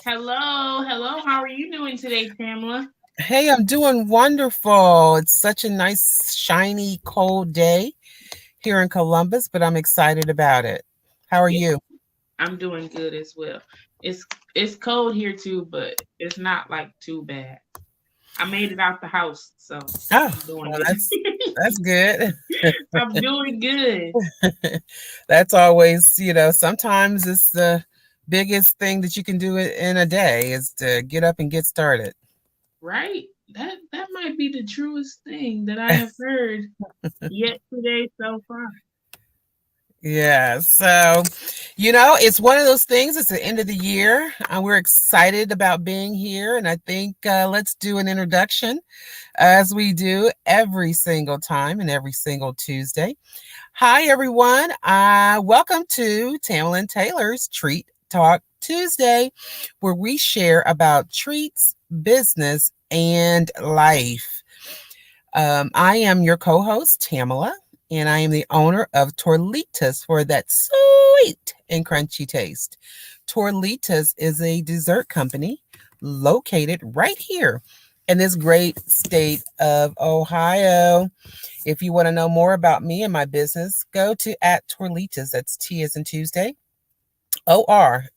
Hello, hello. How are you doing today, Tamela? Hey, I'm doing wonderful. It's such a nice, shiny, cold day here in Columbus, but I'm excited about it. How are Yeah, you? I'm doing good as well. It's it's cold here too, but it's not like too bad. I made it out the house, so Oh, I'm doing well, good. that's good. I'm doing good, That's always, sometimes it's the biggest thing that you can do in a day is to get up and get started. right? That might be the truest thing that I have heard yet today so far. Yeah, so it's one of those things. It's the end of the year. We're excited about being here, and I think let's do an introduction as we do every single time and every single Tuesday. Hi, everyone. Welcome to Tamela and Taylor's Treat Talk Tuesday, where we share about treats, business, and life. I am your co host, Tamela, and I am the owner of Torlitas for that sweet and crunchy taste. Torlitas is a dessert company located right here in this great state of Ohio. If you want to know more about me and my business, go to at Torlitas. That's T as in Tuesday, Orlitas.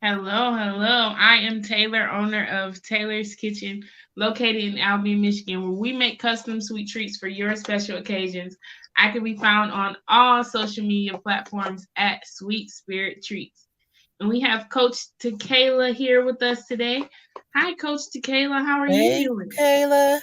Hello, hello. I am Taylor, owner of Taylor's Kitchen, located in Albion, Michigan, where we make custom sweet treats for your special occasions. I can be found on all social media platforms at Sweet Spirit Treats. And we have Coach Tequila here with us today. Hi, Coach Tequila. How are you Hey, doing? Kayla.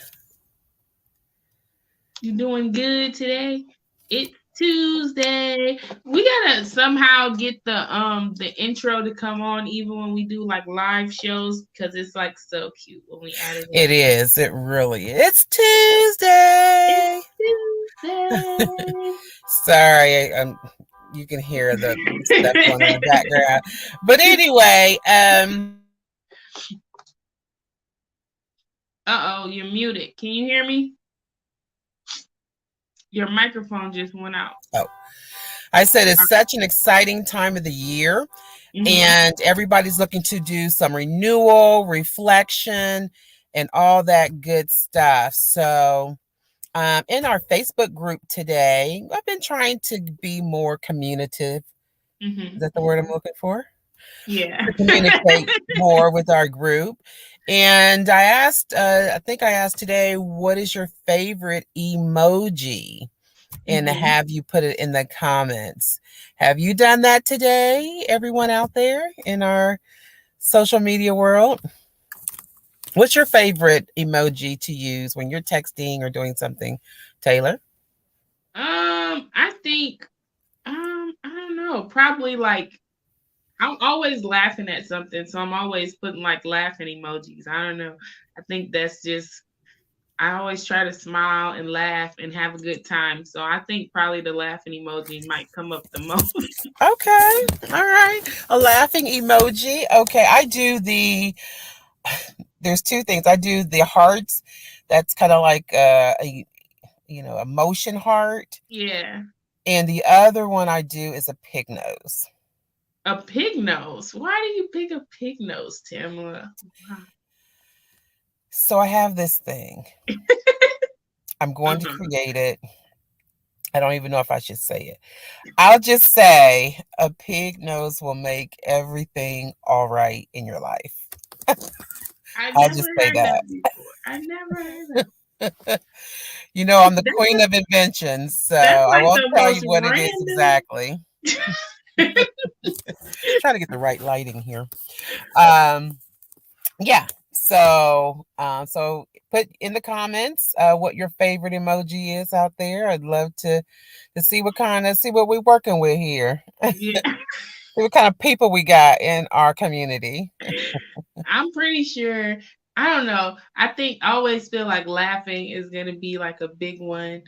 You doing good today? It's Tuesday. We gotta somehow get the intro to come on even when we do like live shows because it's like so cute when we add it It in. is. It really is. It's It's Tuesday. Tuesday. Sorry, you can hear the stuff going on in the background. But anyway, Uh oh, you're muted. Can you hear me? Your microphone just went out. oh, I said it's such an exciting time of the year, Mm-hmm. and everybody's looking to do some renewal, reflection, and all that good stuff. So, in our Facebook group today, I've been trying to be more communicative. Is Mm-hmm. that the word I'm looking for? Yeah. To communicate more with our group. And I think I asked today, what is your favorite emoji? And Mm-hmm. have you put it in the comments? Have you done that today, everyone out there in our social media world? What's your favorite emoji to use when you're texting or doing something, Taylor? I think I don't know. Probably like I'm always laughing at something, so I'm always putting like laughing emojis. I don't know. I think that's just I always try to smile and laugh and have a good time. So I think probably the laughing emoji might come up the most. Okay, all right. A laughing emoji. Okay, there's two things. I do the hearts. That's kind of like a motion heart. Yeah. And the other one I do is a pig nose. A pig nose. Why do you pick a pig nose, Tamela? Wow. So I have this thing. I'm going to Uh-huh. create it. I don't even know if I should say it. I'll just say a pig nose will make everything all right in your life. I I'll never just say heard that. that before. I never heard that. I'm the queen of inventions, so That's I like won't the tell you most what it is random. exactly. Trying to get the right lighting here. Um, yeah. So put in the comments what your favorite emoji is out there. I'd love to see see what we're working with here. Yeah. See what kind of people we got in our community. I'm pretty sure. I don't know. I think I always feel like laughing is gonna be like a big one.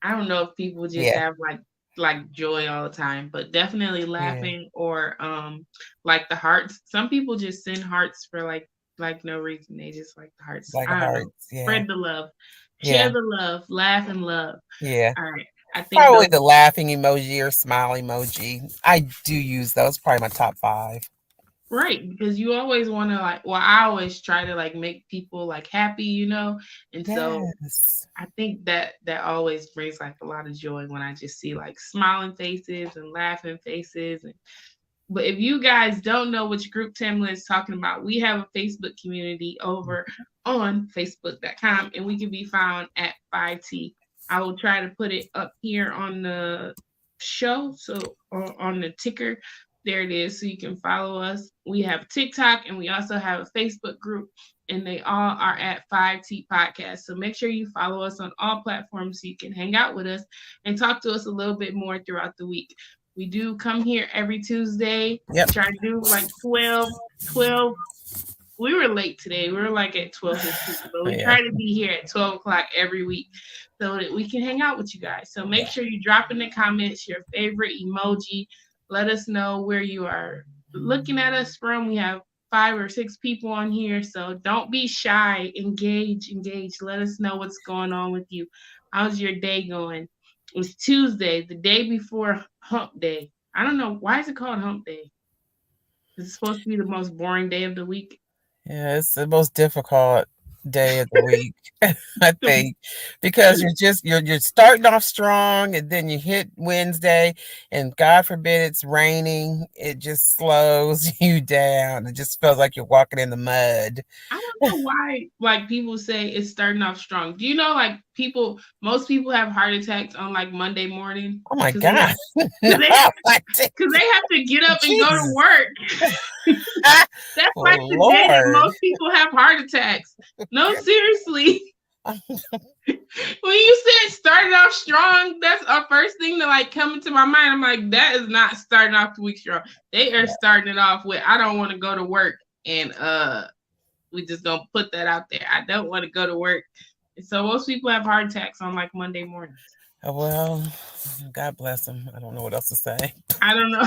I don't know if people just Yeah, have like joy all the time, but definitely yeah, laughing or like the hearts. Some people just send hearts for like no reason. They just like the hearts. like I don't know. hearts. Yeah, Spread the love. Share yeah, the love. Laugh and love. yeah. All right. I think Probably those the laughing emoji or smile emoji. I do use those. Probably my top five. right, because you always want to like, well, I always try to like make people like happy, and so Yes. I think that always brings like a lot of joy when I just see like smiling faces and laughing faces. But if you guys don't know which group Tamela is talking about, we have a Facebook community over on facebook.com, and we can be found at 5T. I will try to put it up here on the show, so on the ticker. There it is, so you can follow us. We have TikTok, and we also have a Facebook group, and they all are at 5T Podcast. So make sure you follow us on all platforms so you can hang out with us and talk to us a little bit more throughout the week. We do come here every Tuesday. Yep. We try to do like 12. We were late today. We were like at 12:15, but we Yeah. try to be here at 12 o'clock every week so that we can hang out with you guys. So make Yeah. sure you drop in the comments your favorite emoji. Let us know where you are looking at us from. We have 5 or 6 people on here, so don't be shy. Engage. Let us know what's going on with you. How's your day going? It's Tuesday, the day before Hump Day. I don't know why is it called Hump Day. It's supposed to be the most boring day of the week. Yeah, it's the most difficult day of the week, I think, because you're starting off strong and then you hit Wednesday and God forbid it's raining, it just slows you down. It just feels like you're walking in the mud. I don't know why like people say it's starting off strong. Do you know like most people have heart attacks on like Monday morning Oh my because they God. No, because they I did. because they have to get up and go to Jesus. work. That's like Oh, the day that Lord. most people have heart attacks. No, seriously. When you said started off strong, that's our first thing to like come into my mind. I'm like, that is not starting off the week strong. They are starting it off with I don't want to go to work, and we just gonna put that out there. I don't want to go to work. And so most people have heart attacks on like Monday mornings. Well, God bless him. I don't know what else to say. I don't know.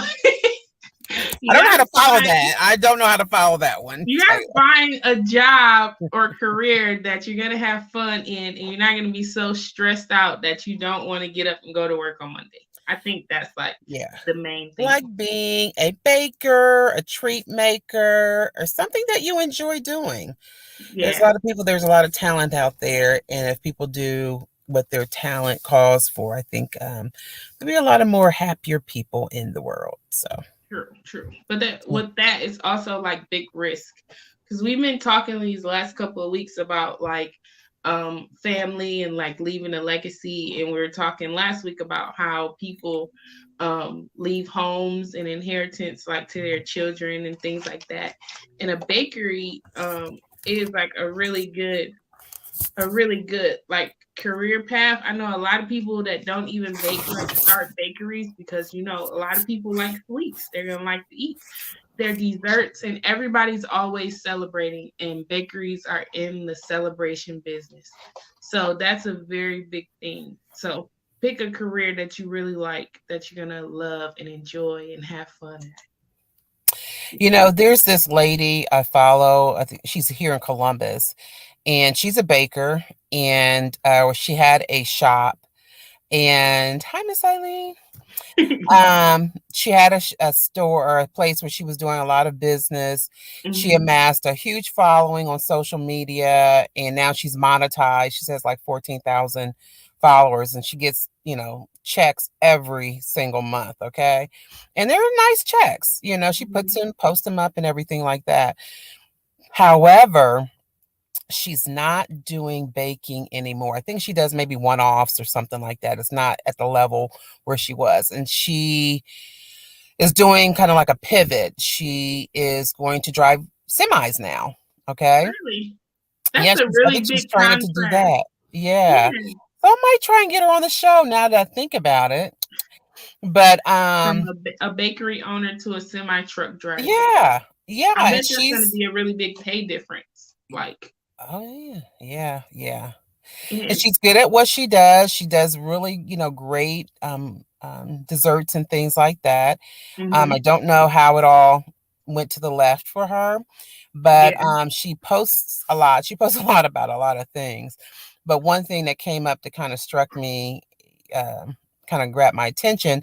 I you don't know how gotta to follow find that. I don't know how to follow that one. you gotta find a job or career that you're gonna have fun in, and you're not gonna be so stressed out that you don't want to get up and go to work on Monday. I think that's like Yeah. the main thing. Like being a baker, a treat maker, or something that you enjoy doing. There's a Yeah, lot of people, there's a lot of talent out there. And if people do what their talent calls for, I think there'll be a lot of more happier people in the world. So, true. But that with that, it's also like big risk because we've been talking these last couple of weeks about like family and like leaving a legacy, and we were talking last week about how people leave homes and inheritance like to their children and things like that. And a bakery is like a really good like career path. I know a lot of people that don't even bake like start bakeries because a lot of people like sweets. They're gonna like to eat their desserts, and everybody's always celebrating, and bakeries are in the celebration business. So that's a very big thing. So pick a career that you really like, that you're gonna love and enjoy and have fun at. there's this lady I follow. I think she's here in Columbus, and she's a baker, and she had a shop. And hi, Miss Eileen. She had a store or a place where she was doing a lot of business. She Mhm. amassed a huge following on social media, and now she's monetized. She says like 14,000 followers, and she gets checks every single month. Okay, and they're nice checks. She Mhm. posts them up and everything like that. However, she's not doing baking anymore. I think she does maybe one-offs or something like that. It's not at the level where she was. And she is doing kind of like a pivot. She is going to drive semis now. Okay. Really, Yeah, that's a I really think she's big training to do contrast. that. Yeah. Yeah, So I might try and get her on the show now that I think about it. But from a bakery owner to a semi truck driver. yeah. Yeah. I And bet there's going to she's be a really big pay difference. Like, oh yeah. Yeah. Yeah. And yeah. she's good at what she does. She does really, great desserts and things like that. I Hmm. don't know how it all went to the left for her, but Yeah. she posts a lot. She posts a lot about a lot of things. But one thing that came up that kind of struck me kind of grabbed my attention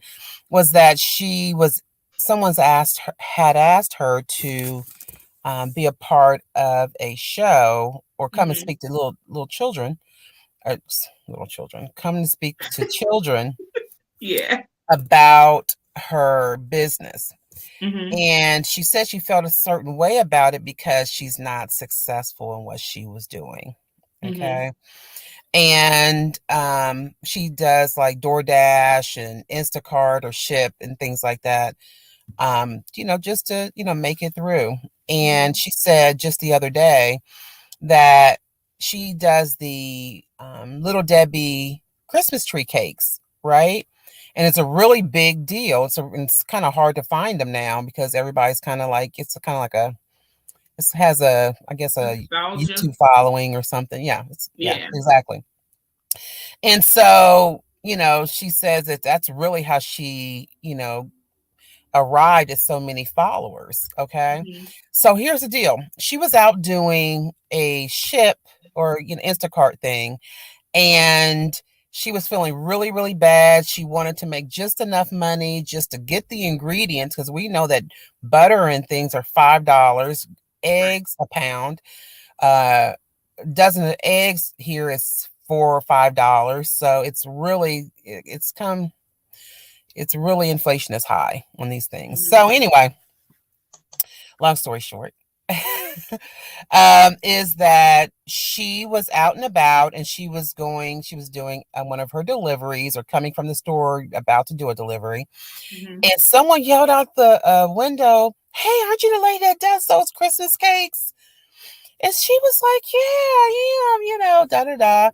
was that someone's had asked her to be a part of a show or come and Mhm. speak to little children, come and speak to children Yeah. about her business. Mhm. And she said she felt a certain way about it because she's not successful in what she was doing. Mhm. Okay. And she does like DoorDash and Instacart or Ship and things like that, just to, make it through. And Mhm. she said just the other day that she does the Little Debbie Christmas tree cakes, right? And it's a really big deal. It's kind of hard to find them now because everybody's kind of like it's kind of like it has a, I guess, a Nostalgia. YouTube following or something. Yeah, yeah, Yeah. exactly. And so, she says that that's really how she, arrived at so many followers. Okay. Mhm. So here's the deal. She was out doing a Ship or, Instacart thing, and she was feeling really, really bad. She wanted to make just enough money just to get the ingredients because we know that butter and things are $5, Right. eggs a pound. Uh, dozen of eggs here is $4 or $5. So it's really inflation is high on these things. Mhm. So anyway, long story short, is that she was out and about and she was doing one of her deliveries or coming from the store about to do a delivery. Mhm. And someone yelled out the window, "Hey, aren't you the lady that does those Christmas cakes?" And she was like, "Yeah, I am, da da da."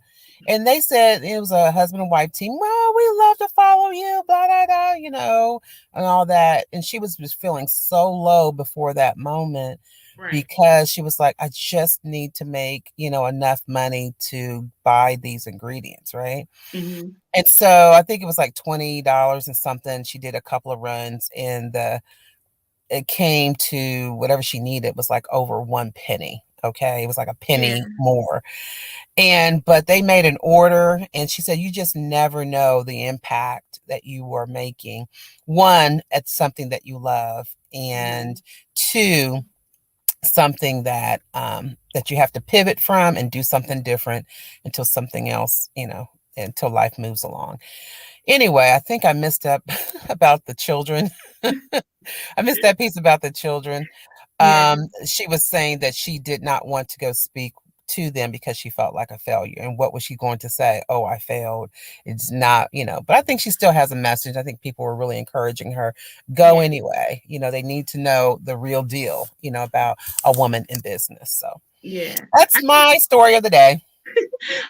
And they said it was a husband and wife team. "Well, we love to follow you, blah da da, and all that. And she was just feeling so low before that moment Right. because she was like, "I just need to make, enough money to buy these ingredients, right?" Mhm. And so I think it was like $20 and something. She did a couple of runs, and it came to whatever she needed was like over 1 penny. Okay. It was like a Yeah. penny more. But they made an order, and she said, you just never know the impact that you are making. One, at something that you love, and Mhm. two, something that you have to pivot from and do something different until something else, until life moves along. Anyway, I think I missed up about the children. I missed that piece about the children. Yeah. She was saying that she did not want to go speak to them because she felt like a failure. And what was she going to say? Oh, I failed. It's not, but I think she still has a message. I think people were really encouraging her. Go Yeah. anyway. They need to know the real deal, about a woman in business. So Yeah. that's I think my story of the day.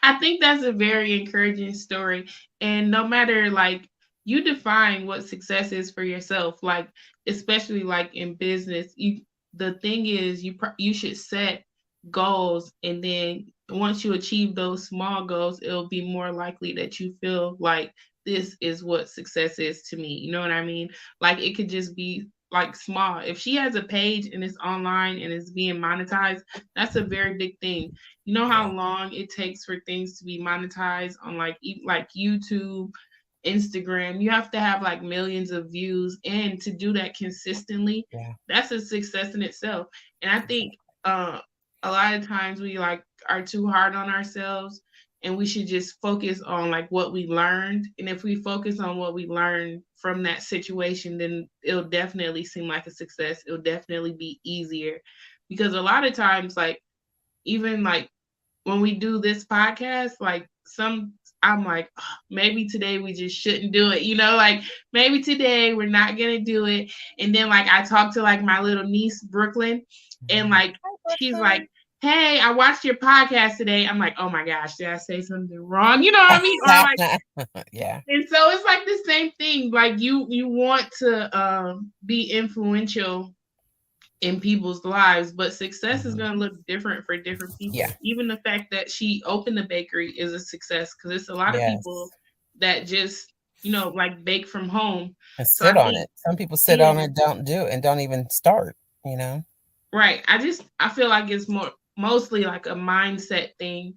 I think that's a very encouraging story. And no matter like you define what success is for yourself, like especially like in business, the thing is you should set goals, and then once you achieve those small goals, it'll be more likely that you feel like this is what success is to me. You know what I mean? Like it could just be like small. If she has a page and it's online and it's being monetized, that's a very big thing. You know how Yeah. long it takes for things to be monetized on like YouTube, Instagram. You have to have like millions of views, and to do that consistently, Yeah. that's a success in itself. And I think Exactly. a lot of times we like are too hard on ourselves, and we should just focus on like what we learned. And if we focus on what we learned from that situation, then it'll definitely seem like a success. It'll definitely be easier, because a lot of times like even like when we do this podcast, like I'm like, "Ugh, maybe today we just shouldn't do it. Like maybe today we're not gonna do it." And then like I talked to like my little niece, Brooklyn, and Mhm. like Hi, she's like, Brooklyn. "Hey, I watched your podcast today." I'm like, "Oh my gosh, did I say something wrong?" You know what I mean? Or like, Yeah. and so it's like the same thing. Like you want to be influential in people's lives, but success is Mhm. going to look different for different Yeah. people. Even the fact that she opened the bakery is a success, because it's a lot of people Yes. that just, like bake from home. And So I sit on think, it. Some people sit yeah, on it, don't do it, and don't even start, you know? right. I feel like it's mostly like a mindset thing.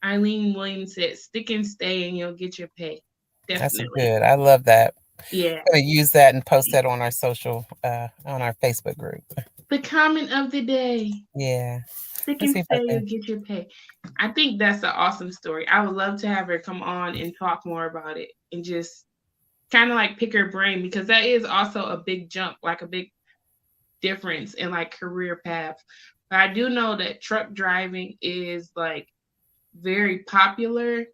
Eileen Williams said, stick and stay and you'll get your pay. That's definitely. good. I love that. Yeah. I'm gonna use that and post that on our on our Facebook group. The comment of the day. Yeah. Stick Let's and see if I stay, can. you'll get your pay. I think that's an awesome story. I would love to have her come on and talk more about it and just kind of like pick her brain because that is also a big jump, like a big difference in like career paths. But I do know that truck driving is like very popular.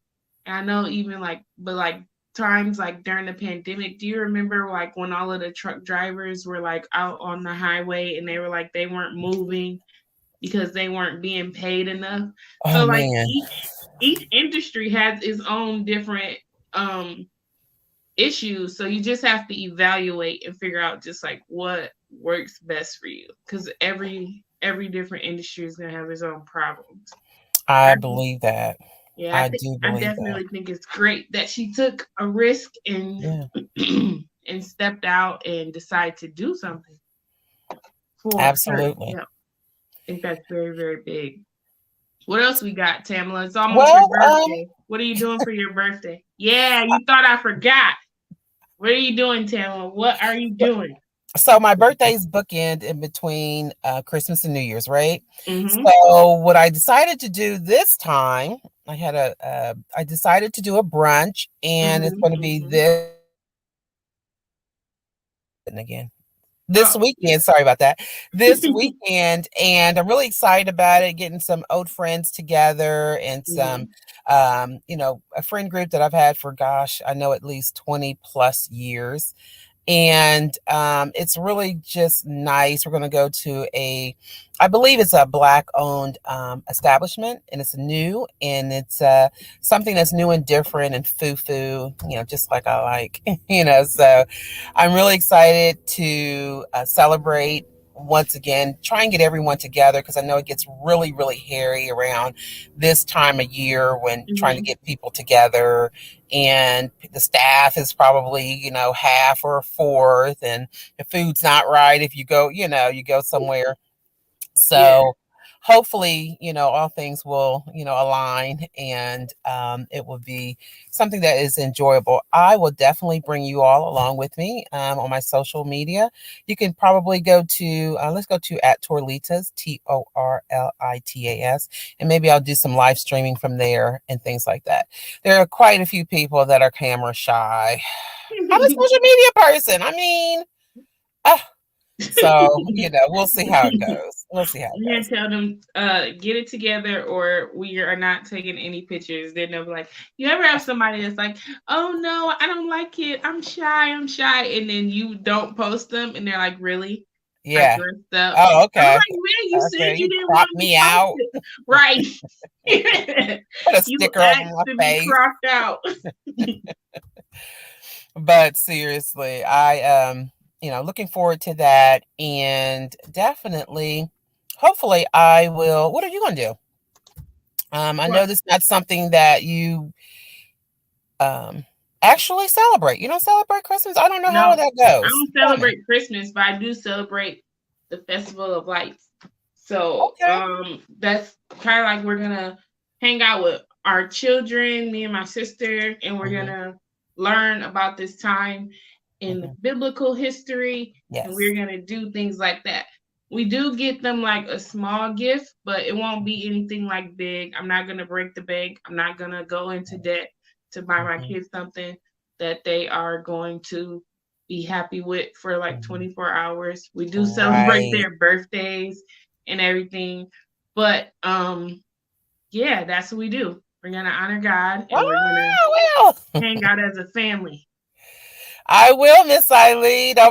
And I know even like, but like times like during the pandemic, do you remember like when all of the truck drivers were like out on the highway and they were like they weren't moving because they weren't being paid enough. Oh So like man. each industry has its own different um issues. So you just have to evaluate and figure out just like what works best for you. Cause every different industry is gonna have its own problems. I I, believe that. yeah, I do I believe that. definitely think it's great that she took a risk and Yeah. and stepped out and decided to do something for her. Absolutely. Yeah. I think that's very, very big. What else we got, Tamala? It's almost your Well, birthday. What are you doing for your birthday? Yeah, you thought I forgot. What are you doing, Tamala? What are you doing? so my birthday's bookend in between Christmas and New Year's, right? Mm-hmm. So what I decided to do this time, I decided to do a brunch, and it's Mm-hmm. going to be Mm-hmm. this Oh, weekend. Sorry about that. This weekend, and I'm really excited about it. Getting some old friends together and some, mm-hmm. a friend group that I've had for gosh, I know at least 20 plus years, and it's really just nice. We're going to go to I believe it's a black owned establishment, and it's new, and it's something that's new and different and foo, just like I like, So I'm really excited to celebrate once again, try and get everyone together because I know it gets really, really hairy around this time of year when trying to Mm-hmm. get people together, and the staff is probably half or a fourth, and the food's not right if you go somewhere. Yeah. So hopefully, all things will, align, and it will be something that is enjoyable. I will definitely bring you all along with me on my social media. You can probably go to, let's go to at Torlitas, Torlitas, and maybe I'll do some live streaming from there and things like that. There are quite a few people that are camera shy. I'm a social media person. I mean, ah, so, we'll see how it goes. We'll see how it You're goes. gonna tell them, get it together, or we are not taking any pictures. Then they'll be like, you ever have somebody that's like, oh no, I don't like it. I'm shy, and then you don't post them, and they're like, really? I Yeah. dressed up. Oh, I'm okay. like, man, you said Okay. you You didn't crop want to be me out, posted, right? put a You sticker over asked my to be face. cropped out. But seriously, looking forward to that, and definitely, hopefully I will. What are you going to do? I know What? this is not something that you um actually celebrate. You don't celebrate Christmas? I don't know how No, that I goes. don't Tell me. celebrate Christmas, but I do celebrate the Festival of Lights. So Okay. that's kind of like we're gonna hang out with our children, me and my sister, and we're Hmm. gonna learn about this time in Hmm. biblical history, and we're Yes. gonna do things like that. We do get them like a small gift, but it won't be anything like big. I'm not gonna break the bank. I'm not gonna go into debt to buy my Hmm. kids something that they are going to be happy with for like Hmm. 24 hours. We do celebrate Right. their birthdays and everything. But yeah, that's what we do. We're gonna honor God and we're gonna Oh, well. hang out as a family. I will, Miss Eileen. I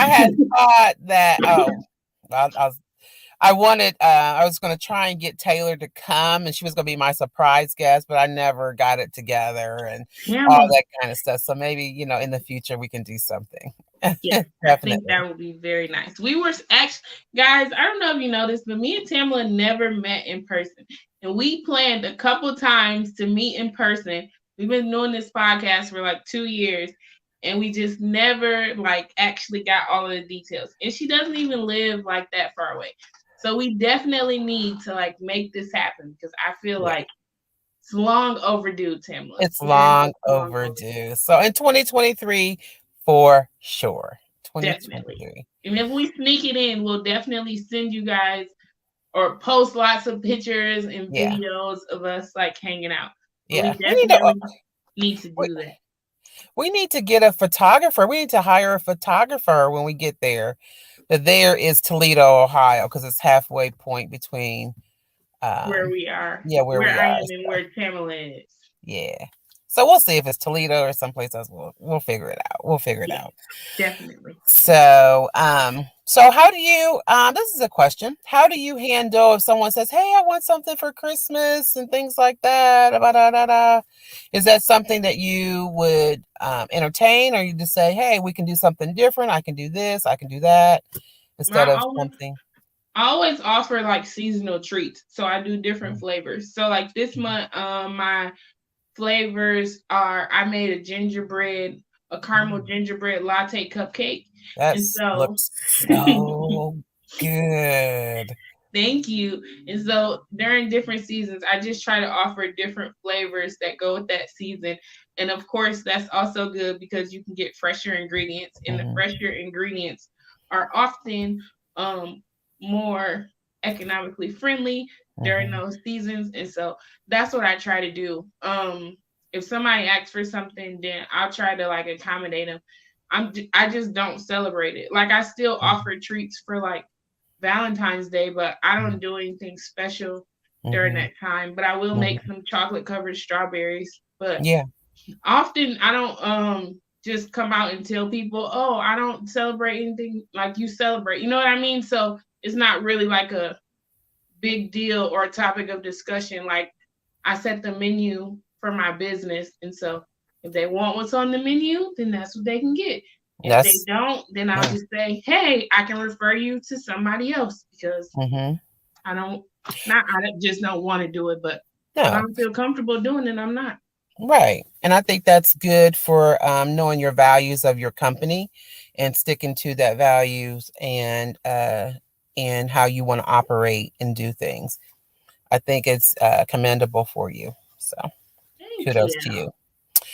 had thought that, I was, I was going to try and get Taylor to come, and she was going to be my surprise guest, but I never got it together and all Tamma. that kind of stuff. So maybe, in the future we can do something. Yeah, I think Definitely. that would be very nice. We were actually, guys, I don't know if you know this, but me and Tamala never met in person. And we planned a couple times to meet in person. We've been doing this podcast for like 2 years, and we just never like actually got all of the details. And she doesn't even live like that far away. So we definitely need to like make this happen because I feel Yeah. like It's long overdue, Tamla. It's Yes, long it's long overdue. overdue. So in 2023, for sure. Definitely. 2023. And if we sneak it in, we'll definitely send you guys or post lots of pictures and Yeah. videos of us like hanging out. But we Yeah. We need to definitely need to we, do that. we need to get a photographer. We need to hire a photographer when we get there. But there is Toledo, Ohio, because it's halfway point between Where um we are, yeah, where where we I are. am and So where Tamala is. yeah. So we'll see if it's Toledo or someplace else. We'll figure it out. We'll figure it Yeah, out. definitely. So how do you this is a question. How do you handle if someone says, "Hey, I want something for Christmas," and things like that? Da, da, da, da. Is that something that you would entertain, or you just say, "Hey, we can do something different. I can do this, I can do that," instead I of always something? I always offer like seasonal treats. So I do different Mhm, flavors. So like this mhm, month, my flavors are I made a caramel mhm. gingerbread latte cupcake. That And so looks so good. thank you. And so during different seasons, I just try to offer different flavors that go with that season. And of course, that's also good because you can get fresher ingredients, and the Mhm, fresher ingredients are often um, more economically friendly during mhm, those seasons. And so that's what I try to do. If somebody asks for something, then I'll try to like accommodate them. I just don't celebrate it. Like I still mhm, offer treats for like Valentine's Day, but I don't mhm, do anything special during mhm, that time. But I will make mhm. some chocolate covered strawberries. But Yeah. often I don't just come out and tell people, "Oh, I don't celebrate anything like you celebrate." You know what I mean? So it's not really like a big deal or a topic of discussion. Like I set the menu for my business, and so if they want what's on the menu, then that's what they can get. If they That's don't, then I'll yeah. just say, "Hey, I can refer you to somebody else because Mhm. I don't, not I just don't want to do it, but if I No. don't feel comfortable doing it, I'm not." Right. And I think that's good for knowing your values of your company and sticking to that values and how you want to operate and do things. I think it's commendable for you. So Thank kudos you. to you.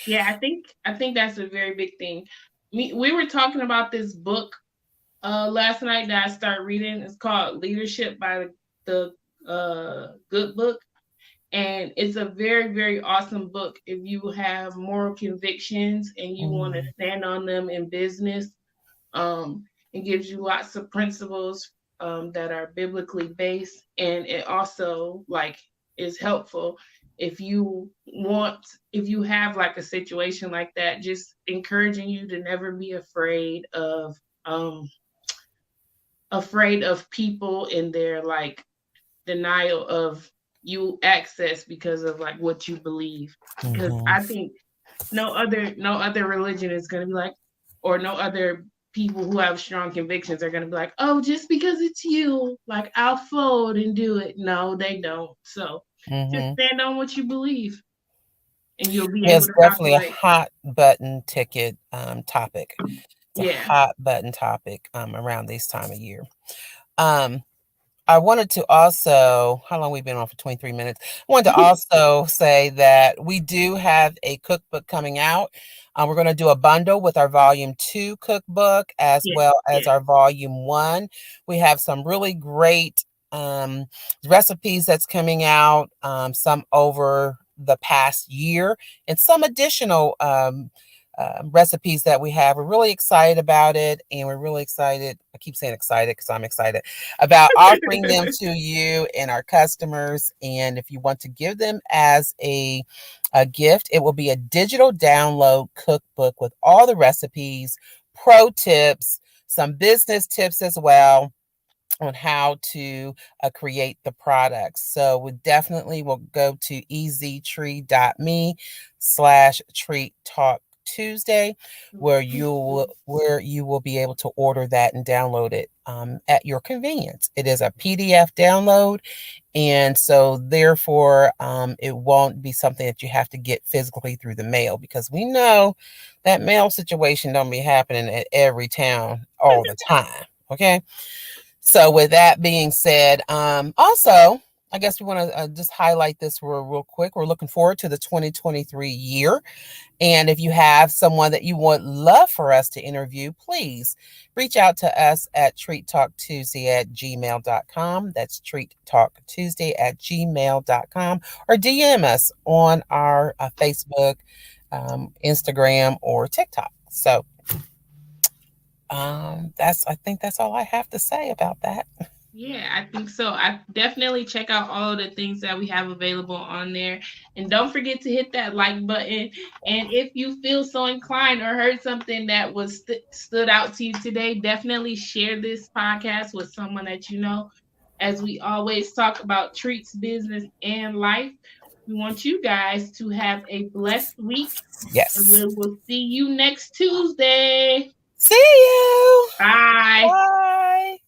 Yeah, I think that's a very big thing. We were talking about this book last night that I started reading. It's called Leadership by the Good Book. And it's a very, very awesome book if you have moral convictions and you want to Mhm. stand on them in business. It gives you lots of principles that are biblically based, and it also like is helpful if you want, if you have like a situation like that, just encouraging you to never be um afraid of people in their like denial of you access because of like what you believe. Because Mhm. I think no other religion is gonna be like, or no other people who have strong convictions are gonna be like, oh, just because it's you, like I'll fold and do it. No, they don't. So just Mhm. stand on what you believe and you'll be Yeah, able it's to definitely a operate. hot button ticket topic. It's a Yeah. hot button topic around this time of year. Um, I wanted to also, how long we been on for 23 minutes? I wanted to also say that we do have a cookbook coming out. We're going to do a bundle with our volume 2 cookbook as Yeah. well as Yeah. our volume 1. We have some really great um, recipes that's coming out, some over the past year, and some additional recipes that we have. We're really excited about it, and we're really excited. I keep saying excited because I'm excited about offering them to you and our customers. And if you want to give them as a gift, it will be a digital download cookbook with all the recipes, pro tips, some business tips as well on how to create the products. So we definitely will go to easytree.me/treat talk Tuesday, where you will be able to order that and download it at your convenience. It is a PDF download, and so therefore it won't be something that you have to get physically through the mail because we know that mail situation don't be happening at every town all the time. Okay, so with that being said, also I guess we want to just highlight this real quick. We're looking forward to the 2023 year. And if you have someone that you would love for us to interview, please reach out to us at treattalktuesday@gmail.com. That's treattalktuesday@gmail.com. Or DM us on our Facebook, Instagram, or TikTok. So I think that's all I have to say about that. Yeah, I think so. I definitely check out all of the things that we have available on there. And don't forget to hit that like button. And if you feel so inclined or heard something that was stood out to you today, definitely share this podcast with someone that you know. As we always talk about treats, business, and life, we want you guys to have a blessed week. And we Yes. will see you next Tuesday. See you. Bye. Bye.